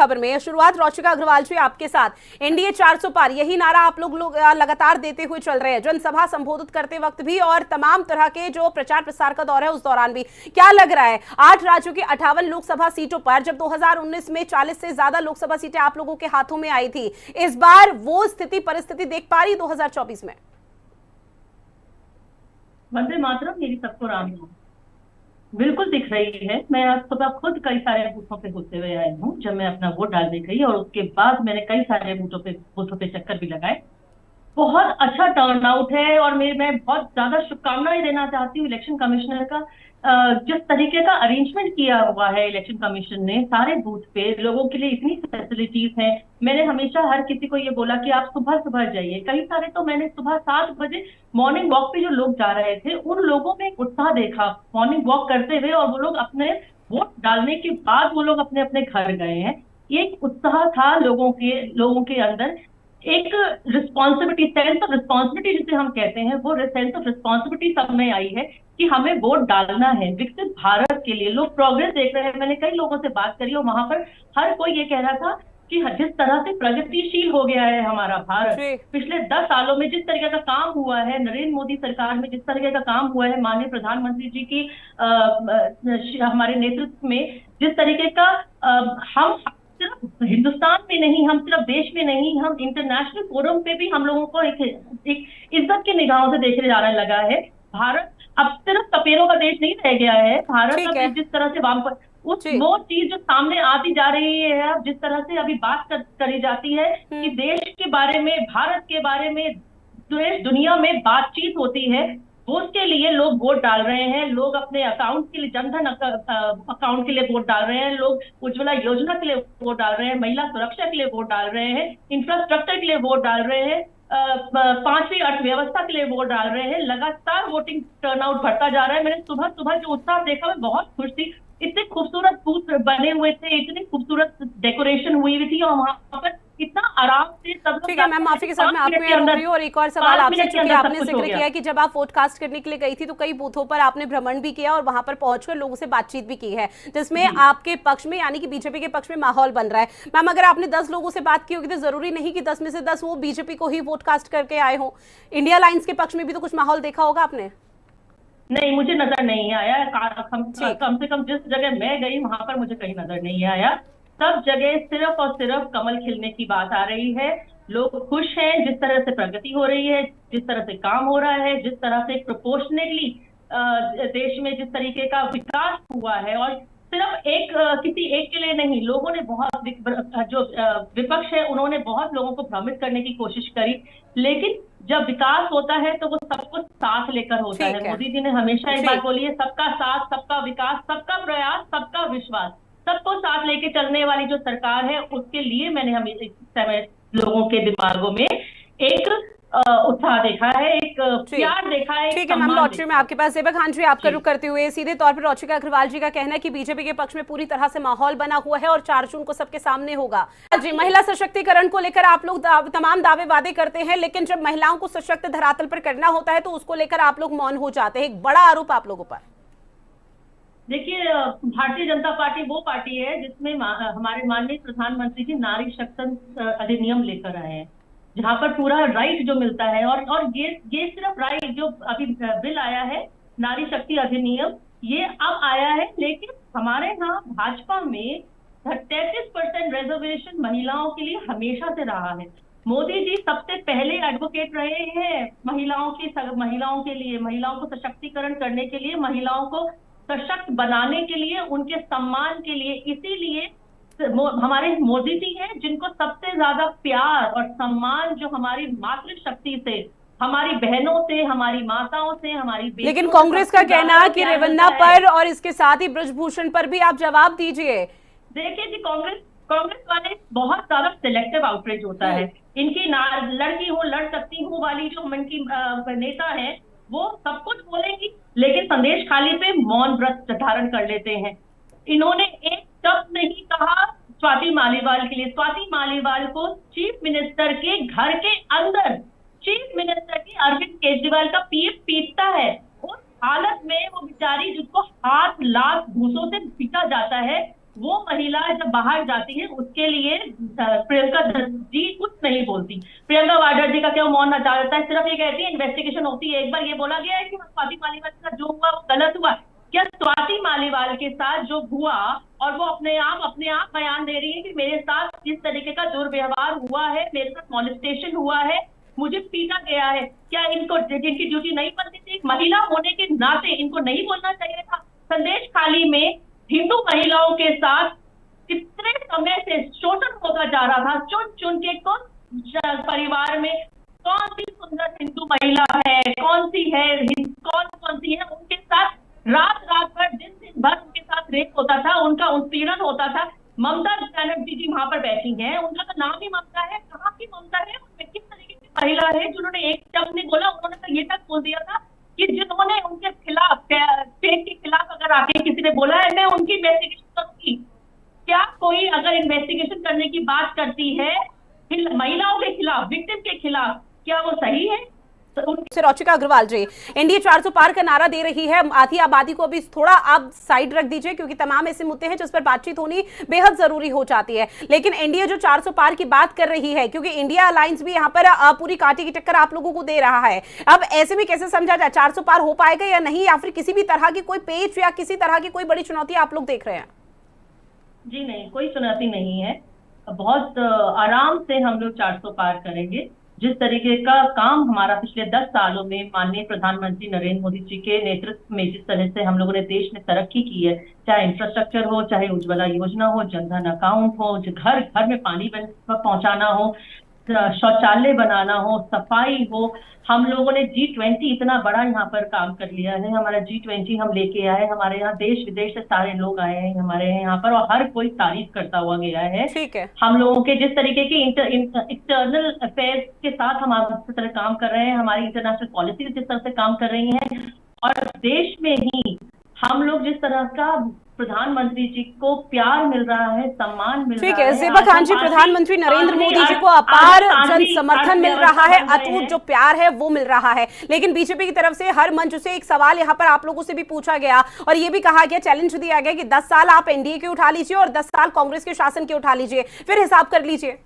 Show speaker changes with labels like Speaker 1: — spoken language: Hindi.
Speaker 1: खबर में शुरुआत रोचिका अग्रवाल जी आपके साथ। एनडीए 400 पार, यही नारा आप लोग लगातार देते हुए चल रहे हैं, जनसभा संबोधित करते वक्त भी और तमाम तरह के जो प्रचार प्रसार का दौर है उस दौरान भी। क्या लग रहा है 8 राज्यों की 58 लोकसभा सीटों पर जब 2019 में 40 से ज्यादा लोकसभा सीटें आप लोगों के हाथों में आई थी, इस बार वो स्थिति परिस्थिति देख पा रही 2024 में?
Speaker 2: वंदे मातरम, मेरी सबको राम राम। बिल्कुल दिख रही है। मैं आज सुबह खुद कई सारे बूथों पे होते हुए आई हूँ जब मैं अपना वोट डालने गई, और उसके बाद मैंने कई सारे बूथों पे चक्कर भी लगाए। बहुत अच्छा टर्नआउट है, और मैं बहुत ज्यादा शुभकामनाएं देना चाहती हूँ इलेक्शन कमिश्नर का। जिस तरीके का अरेंजमेंट किया हुआ है इलेक्शन कमीशन ने, सारे बूथ पे लोगों के लिए इतनी फैसिलिटीज हैं। मैंने हमेशा हर किसी को ये बोला कि आप सुबह सुबह जाइए। कई सारे तो मैंने सुबह 7 बजे मॉर्निंग वॉक पे जो लोग जा रहे थे, उन लोगों में एक उत्साह देखा मॉर्निंग वॉक करते हुए, और वो लोग अपने वोट डालने के बाद वो लोग अपने अपने घर गए हैं। एक उत्साह था लोगों के अंदर। एक रिस्पॉन्सिबिलिटी, सेंस ऑफ रिस्पॉन्सिबिलिटी जिसे हम कहते हैं, वो सेंस ऑफ रिस्पॉन्सिबिलिटी सब में आई है कि हमें वोट डालना है विकसित भारत के लिए। लोग प्रोग्रेस देख रहे हैं। मैंने कई लोगों से बात करी और वहां पर हर कोई ये कह रहा था कि जिस तरह से प्रगतिशील हो गया है हमारा भारत, पिछले 10 सालों में जिस तरीके का काम हुआ है, नरेंद्र मोदी सरकार में जिस तरीके का काम हुआ है, माननीय प्रधानमंत्री जी की हमारे नेतृत्व में जिस तरीके का हम सिर्फ हिंदुस्तान में नहीं, हम सिर्फ देश में नहीं, हम इंटरनेशनल फोरम पे भी हम लोगों को एक इज्जत की निगाहों से देखने जाने लगा है। भारत अब सिर्फ सपेरों का देश नहीं रह गया है। भारत अब जिस तरह से वो चीज जो सामने आती जा रही है, अब जिस तरह से अभी बात करी जाती है कि देश के बारे में, भारत के बारे में देश दुनिया में बातचीत होती है, उसके लिए लोग वोट डाल रहे हैं। लोग अपने अकाउंट के लिए, जनधन अकाउंट के लिए वोट डाल रहे हैं, लोग उज्ज्वला योजना के लिए वोट डाल रहे हैं, महिला सुरक्षा के लिए वोट डाल रहे हैं, इंफ्रास्ट्रक्चर के लिए वोट डाल रहे हैं, 5वीं अर्थव्यवस्था के लिए वोट डाल रहे हैं। लगातार वोटिंग टर्नआउट बढ़ता जा रहा है। मैंने सुबह सुबह जो उत्साह देखा, मैं बहुत खुश थी। इतने खूबसूरत बूथ बने हुए थे, इतनी खूबसूरत डेकोरेशन हुई थी, और वहां पर कितना आराम से सब लोग।
Speaker 1: ठीक है मैम, माफी के साथ मैं आपको यहाँ रोक रही हूँ और एक और सवाल आपसे, चूंकि आपने जिक्र किया कि जब आप वोट कास्ट करने के लिए गई थी तो कई बूथों पर आपने भ्रमण भी किया और वहां पर पहुंचकर लोगों से बातचीत भी की है, जिसमें आपके पक्ष में यानी कि बीजेपी के पक्ष में माहौल बन रहा है। मैम, अगर आपने 10 लोगों से बात की होगी तो जरूरी नहीं कि 10 में से 10 वो बीजेपी को ही वोट कास्ट करके आए हो। इंडिया लाइन्स के पक्ष में भी तो कुछ माहौल देखा होगा आपने?
Speaker 2: नहीं, मुझे नजर नहीं आया। कम से कम जिस जगह मैं गई वहां पर मुझे कहीं नजर नहीं आया। सब जगह सिर्फ और सिर्फ कमल खिलने की बात आ रही है। लोग खुश हैं जिस तरह से प्रगति हो रही है, जिस तरह से काम हो रहा है, जिस तरह से प्रोपोर्शनेटली देश में जिस तरीके का विकास हुआ है। और सिर्फ किसी एक के लिए नहीं, लोगों ने बहुत, जो विपक्ष है उन्होंने बहुत लोगों को भ्रमित करने की कोशिश करी, लेकिन जब विकास होता है तो वो सबको साथ लेकर होता है। मोदी जी ने हमेशा एक बात बोली है, सबका साथ, सबका विकास, सबका प्रयास, सबका विश्वास। सबको साथ लेके चलने वाली जो सरकार है, उसके लिए मैंने हमेशा इस समय लोगों के दिमागों में एक उत्साह देखा है, एक प्यार देखा है।
Speaker 1: ठीक है मैम, लॉटरी में आपके पास ज़ेबा खान जी आपका रुख करते हुए सीधे तौर पर रोचिका अग्रवाल जी का कहना है कि बीजेपी के पक्ष में पूरी तरह से माहौल बना हुआ है और 4 जून को सबके सामने होगा। जी, महिला सशक्तिकरण को लेकर आप लोग तमाम दावे वादे करते हैं, लेकिन जब महिलाओं को सशक्त धरातल पर करना होता है तो उसको लेकर आप लोग मौन हो जाते हैं। एक बड़ा आरोप आप लोगों पर।
Speaker 2: देखिए, भारतीय जनता पार्टी वो पार्टी है जिसमें हमारे माननीय प्रधानमंत्री जी नारी शक्ति अधिनियम लेकर आए हैं, जहां पर पूरा राइट जो मिलता है। और ये सिर्फ राइट जो अभी बिल आया है, नारी शक्ति अधिनियम, ये अब आया है, लेकिन हमारे यहाँ भाजपा में 33% रिजर्वेशन महिलाओं के लिए हमेशा से रहा है। मोदी जी सबसे पहले एडवोकेट रहे हैं महिलाओं के लिए, महिलाओं को सशक्तिकरण करने के लिए, महिलाओं को सशक्त बनाने के लिए, उनके सम्मान के लिए। इसीलिए हमारे मोदी जी हैं जिनको सबसे ज्यादा प्यार और सम्मान जो हमारी मातृशक्ति से, हमारी बहनों से, हमारी माताओं से, हमारी,
Speaker 1: लेकिन कांग्रेस का कहना है कि रेवन्ना पर और इसके साथ ही ब्रजभूषण पर भी आप जवाब दीजिए।
Speaker 2: देखिए जी, कांग्रेस वाले बहुत ज्यादा सिलेक्टिव आउटरीच होता है। इनकी लड़की हूँ, लड़ सकती हूँ वाली जो इनकी नेता है, वो सब कुछ बोलेंगी लेकिन संदेश खाली पे मौन व्रत धारण कर लेते हैं। इन्होंने एक शब्द नहीं कहा स्वाति मालीवाल के लिए। स्वाति मालीवाल को चीफ मिनिस्टर के घर के अंदर, चीफ मिनिस्टर की अरविंद केजरीवाल का पीएम पीटता है। उस हालत में वो बेचारी जिसको हाथ लाख घूसों से पीटा जाता है, वो महिला जब बाहर जाती है उसके लिए प्रियंका जी कुछ नहीं बोलती। प्रियंका वाड्रा जी का क्या मौन हटा देता है, सिर्फ ये कहती है इन्वेस्टिगेशन होती है। एक बार ये बोला गया है कि स्वाति मालीवाल के साथ जो हुआ वो गलत हुआ। क्या स्वाति मालीवाल के साथ जो हुआ और वो अपने आप बयान दे रही है कि मेरे साथ इस तरीके का दुर्व्यवहार हुआ है, मेरे साथ मॉलेस्टेशन हुआ है, मुझे पीटा गया है, क्या इनको इनकी ड्यूटी नहीं बनती थी? एक महिला होने के नाते इनको नहीं बोलना चाहिए था? संदेश खाली में हिंदू महिलाओं के साथ कितने समय से शोषण होता जा रहा था। चुन चुन के कौन परिवार में कौन सी सुंदर हिंदू महिला है, कौन सी है, कौन सी है, उनके साथ रात रात भर दिन दिन भर उनके साथ रेप होता था, उनका उत्पीड़न होता था। ममता बनर्जी जी वहां पर बैठी हैं, उनका तो नाम ही ममता है, कहाँ की ममता है? उनमें किस तरीके की महिला है जिन्होंने एक शब्द नहीं बोला? उन्होंने तो ये तक बोल दिया था कि जिन्होंने उनके खिलाफ पेट के खिलाफ अगर आके किसी ने बोला है मैं उनकी इन्वेस्टिगेशन करूंगी। क्या कोई अगर इन्वेस्टिगेशन करने की बात करती है महिलाओं के खिलाफ, विक्टिम के खिलाफ, क्या वो सही है?
Speaker 1: से रुचिका अग्रवाल जी, एनडीए 400 पार का नारा दे रही है, आधी आबादी को अभी थोड़ा आप साइड रख दीजिए क्योंकि तमाम ऐसे मुद्दे हैं जिस पर बातचीत होनी बेहद जरूरी हो जाती है। लेकिन एनडीए जो 400 पार की बात कर रही है, क्योंकि इंडिया अलायंस भी यहाँ पर पूरी कांटे की टक्कर आप लोगों को दे रहा है, अब ऐसे में कैसे समझा जाए 400 पार हो पाएगा या नहीं, या फिर किसी भी तरह की कोई पेच या किसी तरह की कोई बड़ी चुनौती आप लोग देख रहे हैं?
Speaker 2: जी नहीं, कोई चुनौती नहीं है। बहुत आराम से हम लोग 400 पार करेंगे। जिस तरीके का काम हमारा पिछले 10 सालों में माननीय प्रधानमंत्री नरेंद्र मोदी जी के नेतृत्व में जिस तरह से हम लोगों ने देश में तरक्की की है, चाहे इंफ्रास्ट्रक्चर हो, चाहे उज्ज्वला योजना हो, जनधन अकाउंट हो, घर घर में पानी पहुंचाना हो, शौचालय बनाना हो, सफाई हो, हम लोगों ने G20 इतना बड़ा यहाँ पर काम कर लिया है। हमारा G20 हम लेके आए, हमारे यहाँ देश विदेश से सारे लोग आए हैं हमारे यहाँ पर, और हर कोई तारीफ करता हुआ गया है।
Speaker 1: ठीक है,
Speaker 2: हम लोगों के जिस तरीके की एक्सटर्नल अफेयर्स के साथ हम इस तरह काम कर रहे हैं, हमारी इंटरनेशनल पॉलिसी जिस तरह से काम कर रही हैं, और देश में ही हम लोग जिस तरह का प्रधानमंत्री जी को प्यार मिल रहा है, सम्मान मिल रहा है।
Speaker 1: ठीक है, ज़ेबा खान जी, प्रधानमंत्री नरेंद्र मोदी जी को अपार जन समर्थन मिल रहा है, अटूट जो प्यार है वो मिल रहा है, लेकिन बीजेपी की तरफ से हर मंच से एक सवाल यहाँ पर आप लोगों से भी पूछा गया और ये भी कहा गया, चैलेंज दिया गया कि 10 साल आप एनडीए के उठा लीजिए और 10 साल कांग्रेस के शासन के उठा लीजिए, फिर हिसाब कर लीजिए।